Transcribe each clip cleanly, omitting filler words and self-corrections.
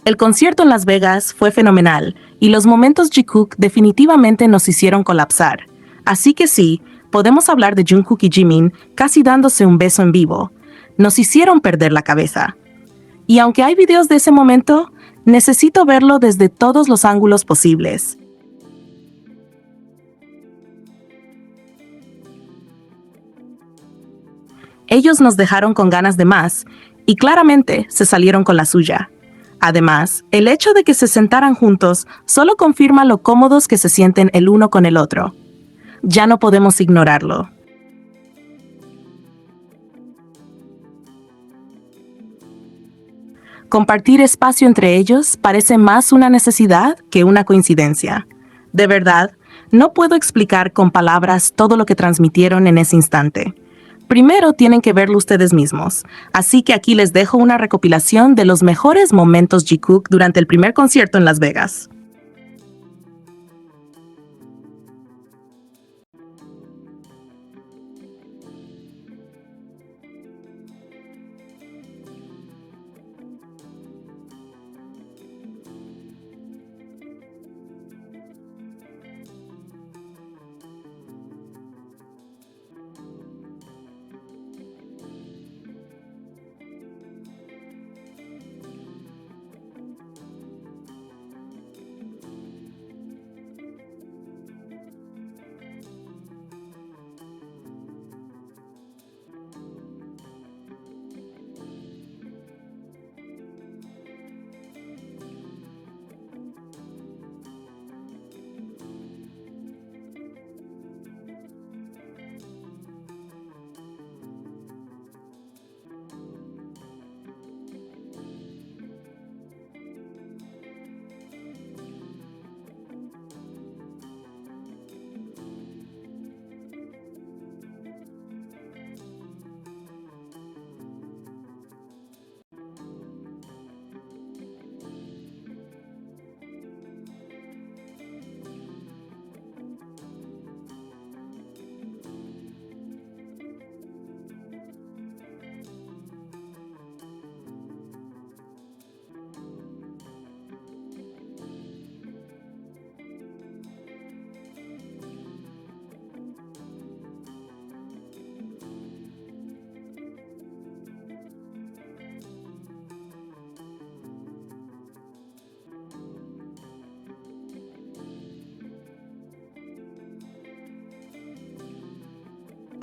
El concierto en Las Vegas fue fenomenal y los momentos Jikook definitivamente nos hicieron colapsar. Así que sí, podemos hablar de Jungkook y Jimin casi dándose un beso en vivo. Nos hicieron perder la cabeza. Y aunque hay videos de ese momento, necesito verlo desde todos los ángulos posibles. Ellos nos dejaron con ganas de más y claramente se salieron con la suya. Además, el hecho de que se sentaran juntos solo confirma lo cómodos que se sienten el uno con el otro. Ya no podemos ignorarlo. Compartir espacio entre ellos parece más una necesidad que una coincidencia. De verdad, no puedo explicar con palabras todo lo que transmitieron en ese instante. Primero tienen que verlo ustedes mismos, así que aquí les dejo una recopilación de los mejores momentos Jikook durante el primer concierto en Las Vegas.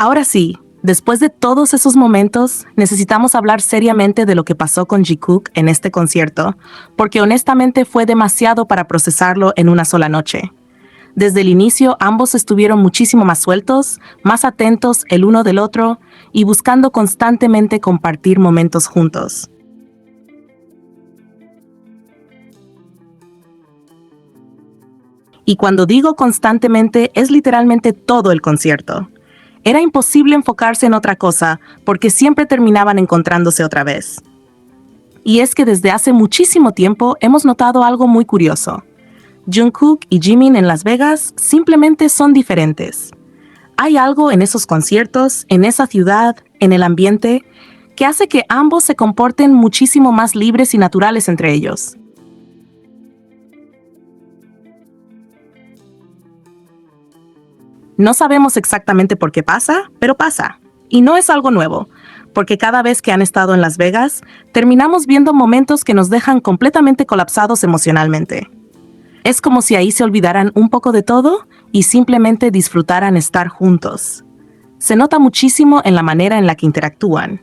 Ahora sí, después de todos esos momentos, necesitamos hablar seriamente de lo que pasó con Jikook en este concierto, porque honestamente fue demasiado para procesarlo en una sola noche. Desde el inicio, ambos estuvieron muchísimo más sueltos, más atentos el uno del otro y buscando constantemente compartir momentos juntos. Y cuando digo constantemente, es literalmente todo el concierto. Era imposible enfocarse en otra cosa porque siempre terminaban encontrándose otra vez. Y es que desde hace muchísimo tiempo hemos notado algo muy curioso. Jungkook y Jimin en Las Vegas simplemente son diferentes. Hay algo en esos conciertos, en esa ciudad, en el ambiente, que hace que ambos se comporten muchísimo más libres y naturales entre ellos. No sabemos exactamente por qué pasa, pero pasa. Y no es algo nuevo, porque cada vez que han estado en Las Vegas, terminamos viendo momentos que nos dejan completamente colapsados emocionalmente. Es como si ahí se olvidaran un poco de todo y simplemente disfrutaran estar juntos. Se nota muchísimo en la manera en la que interactúan.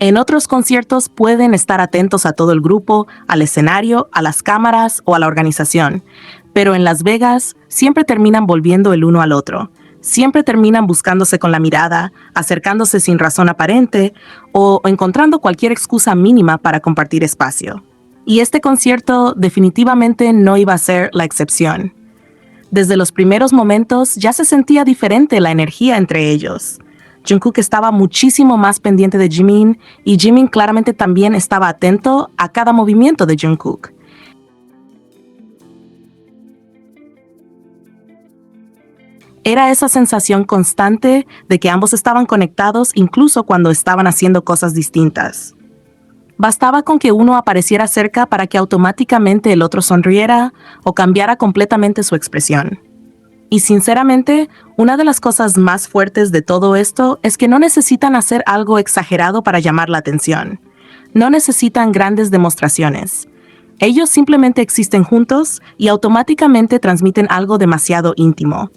En otros conciertos pueden estar atentos a todo el grupo, al escenario, a las cámaras o a la organización, pero en Las Vegas siempre terminan volviendo el uno al otro. Siempre terminan buscándose con la mirada, acercándose sin razón aparente o encontrando cualquier excusa mínima para compartir espacio. Y este concierto definitivamente no iba a ser la excepción. Desde los primeros momentos ya se sentía diferente la energía entre ellos. Jungkook estaba muchísimo más pendiente de Jimin y Jimin claramente también estaba atento a cada movimiento de Jungkook. Era esa sensación constante de que ambos estaban conectados incluso cuando estaban haciendo cosas distintas. Bastaba con que uno apareciera cerca para que automáticamente el otro sonriera o cambiara completamente su expresión. Y sinceramente, una de las cosas más fuertes de todo esto es que no necesitan hacer algo exagerado para llamar la atención. No necesitan grandes demostraciones. Ellos simplemente existen juntos y automáticamente transmiten algo demasiado íntimo.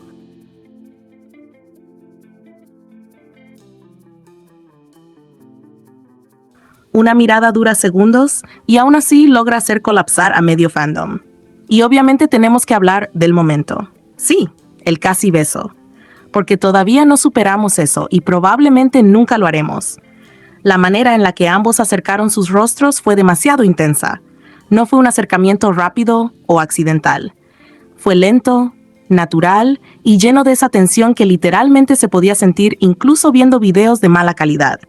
Una mirada dura segundos y aún así logra hacer colapsar a medio fandom. Y obviamente tenemos que hablar del momento. Sí, el casi beso. Porque todavía no superamos eso y probablemente nunca lo haremos. La manera en la que ambos acercaron sus rostros fue demasiado intensa. No fue un acercamiento rápido o accidental. Fue lento, natural y lleno de esa tensión que literalmente se podía sentir incluso viendo videos de mala calidad.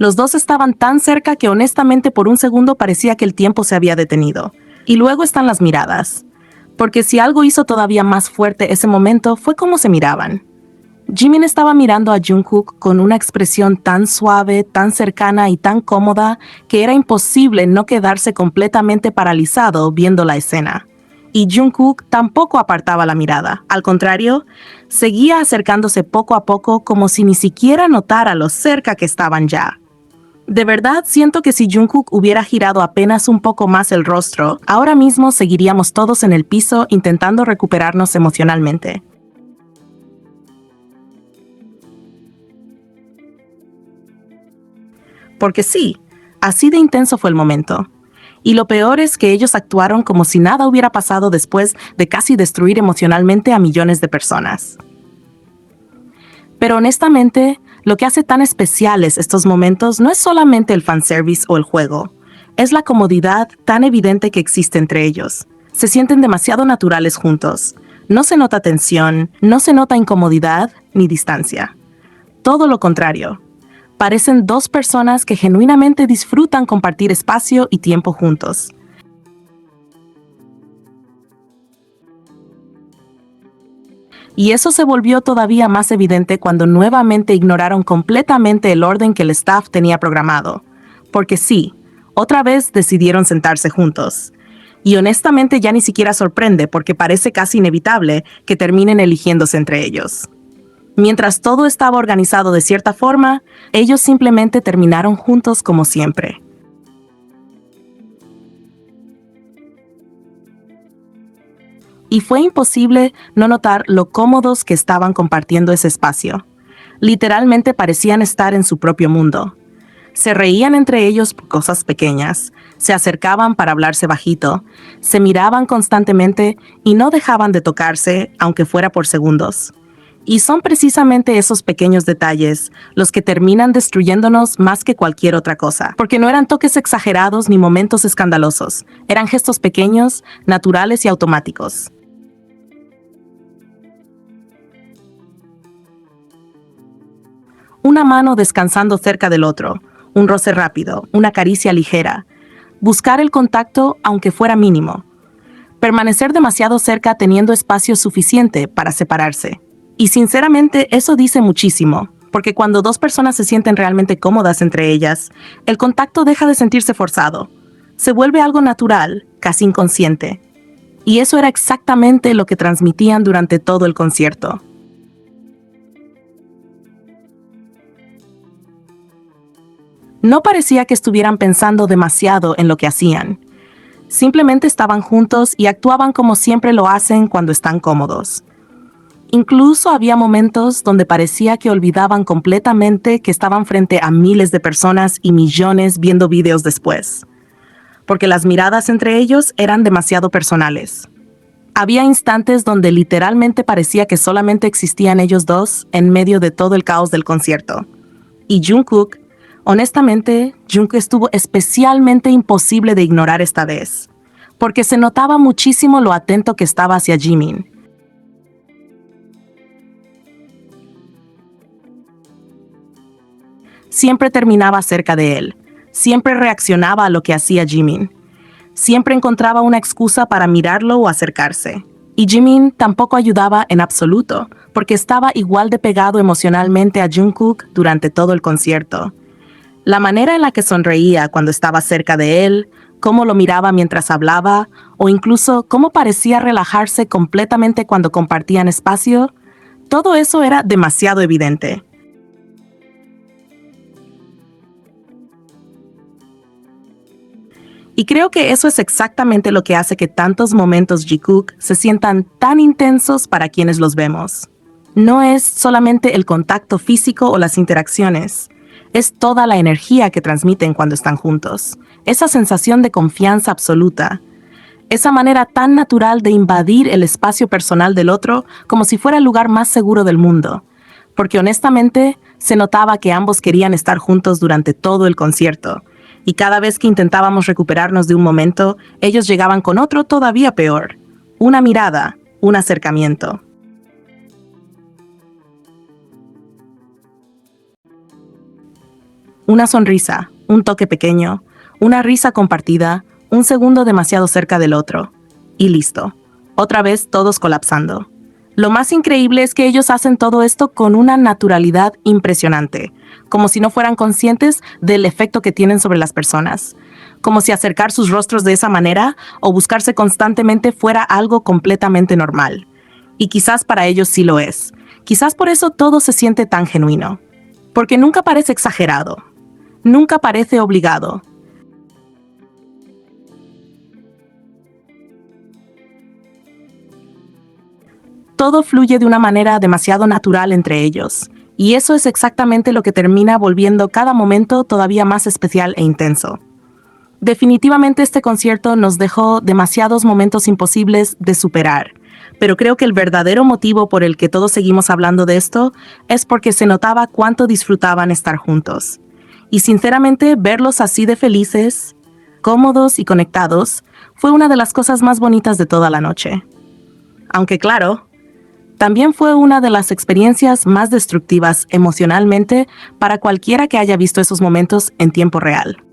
Los dos estaban tan cerca que honestamente por un segundo parecía que el tiempo se había detenido. Y luego están las miradas. Porque si algo hizo todavía más fuerte ese momento fue cómo se miraban. Jimin estaba mirando a Jungkook con una expresión tan suave, tan cercana y tan cómoda que era imposible no quedarse completamente paralizado viendo la escena. Y Jungkook tampoco apartaba la mirada. Al contrario, seguía acercándose poco a poco como si ni siquiera notara lo cerca que estaban ya. De verdad siento que si Jungkook hubiera girado apenas un poco más el rostro, ahora mismo seguiríamos todos en el piso intentando recuperarnos emocionalmente. Porque sí, así de intenso fue el momento. Y lo peor es que ellos actuaron como si nada hubiera pasado después de casi destruir emocionalmente a millones de personas. Pero honestamente, lo que hace tan especiales estos momentos no es solamente el fanservice o el juego, es la comodidad tan evidente que existe entre ellos. Se sienten demasiado naturales juntos. No se nota tensión, no se nota incomodidad ni distancia. Todo lo contrario. Parecen dos personas que genuinamente disfrutan compartir espacio y tiempo juntos. Y eso se volvió todavía más evidente cuando nuevamente ignoraron completamente el orden que el staff tenía programado. Porque sí, otra vez decidieron sentarse juntos. Y honestamente ya ni siquiera sorprende porque parece casi inevitable que terminen eligiéndose entre ellos. Mientras todo estaba organizado de cierta forma, ellos simplemente terminaron juntos como siempre. Y fue imposible no notar lo cómodos que estaban compartiendo ese espacio. Literalmente parecían estar en su propio mundo. Se reían entre ellos por cosas pequeñas, se acercaban para hablarse bajito, se miraban constantemente y no dejaban de tocarse, aunque fuera por segundos. Y son precisamente esos pequeños detalles los que terminan destruyéndonos más que cualquier otra cosa, porque no eran toques exagerados ni momentos escandalosos, eran gestos pequeños, naturales y automáticos. Una mano descansando cerca del otro, un roce rápido, una caricia ligera. Buscar el contacto aunque fuera mínimo. Permanecer demasiado cerca teniendo espacio suficiente para separarse. Y sinceramente eso dice muchísimo, porque cuando dos personas se sienten realmente cómodas entre ellas, el contacto deja de sentirse forzado. Se vuelve algo natural, casi inconsciente. Y eso era exactamente lo que transmitían durante todo el concierto. No parecía que estuvieran pensando demasiado en lo que hacían. Simplemente estaban juntos y actuaban como siempre lo hacen cuando están cómodos. Incluso había momentos donde parecía que olvidaban completamente que estaban frente a miles de personas y millones viendo videos después. Porque las miradas entre ellos eran demasiado personales. Había instantes donde literalmente parecía que solamente existían ellos dos en medio de todo el caos del concierto. Y Jungkook, honestamente, Jungkook estuvo especialmente imposible de ignorar esta vez, porque se notaba muchísimo lo atento que estaba hacia Jimin. Siempre terminaba cerca de él, siempre reaccionaba a lo que hacía Jimin. Siempre encontraba una excusa para mirarlo o acercarse. Y Jimin tampoco ayudaba en absoluto, porque estaba igual de pegado emocionalmente a Jungkook durante todo el concierto. La manera en la que sonreía cuando estaba cerca de él, cómo lo miraba mientras hablaba, o incluso cómo parecía relajarse completamente cuando compartían espacio, todo eso era demasiado evidente. Y creo que eso es exactamente lo que hace que tantos momentos Jikook se sientan tan intensos para quienes los vemos. No es solamente el contacto físico o las interacciones, es toda la energía que transmiten cuando están juntos, esa sensación de confianza absoluta, esa manera tan natural de invadir el espacio personal del otro como si fuera el lugar más seguro del mundo, porque honestamente se notaba que ambos querían estar juntos durante todo el concierto, y cada vez que intentábamos recuperarnos de un momento, ellos llegaban con otro todavía peor, una mirada, un acercamiento. Una sonrisa, un toque pequeño, una risa compartida, un segundo demasiado cerca del otro. Y listo. Otra vez todos colapsando. Lo más increíble es que ellos hacen todo esto con una naturalidad impresionante, como si no fueran conscientes del efecto que tienen sobre las personas, como si acercar sus rostros de esa manera o buscarse constantemente fuera algo completamente normal. Y quizás para ellos sí lo es. Quizás por eso todo se siente tan genuino. Porque nunca parece exagerado. Nunca parece obligado. Todo fluye de una manera demasiado natural entre ellos, y eso es exactamente lo que termina volviendo cada momento todavía más especial e intenso. Definitivamente este concierto nos dejó demasiados momentos imposibles de superar, pero creo que el verdadero motivo por el que todos seguimos hablando de esto es porque se notaba cuánto disfrutaban estar juntos. Y sinceramente, verlos así de felices, cómodos y conectados fue una de las cosas más bonitas de toda la noche. Aunque claro, también fue una de las experiencias más destructivas emocionalmente para cualquiera que haya visto esos momentos en tiempo real.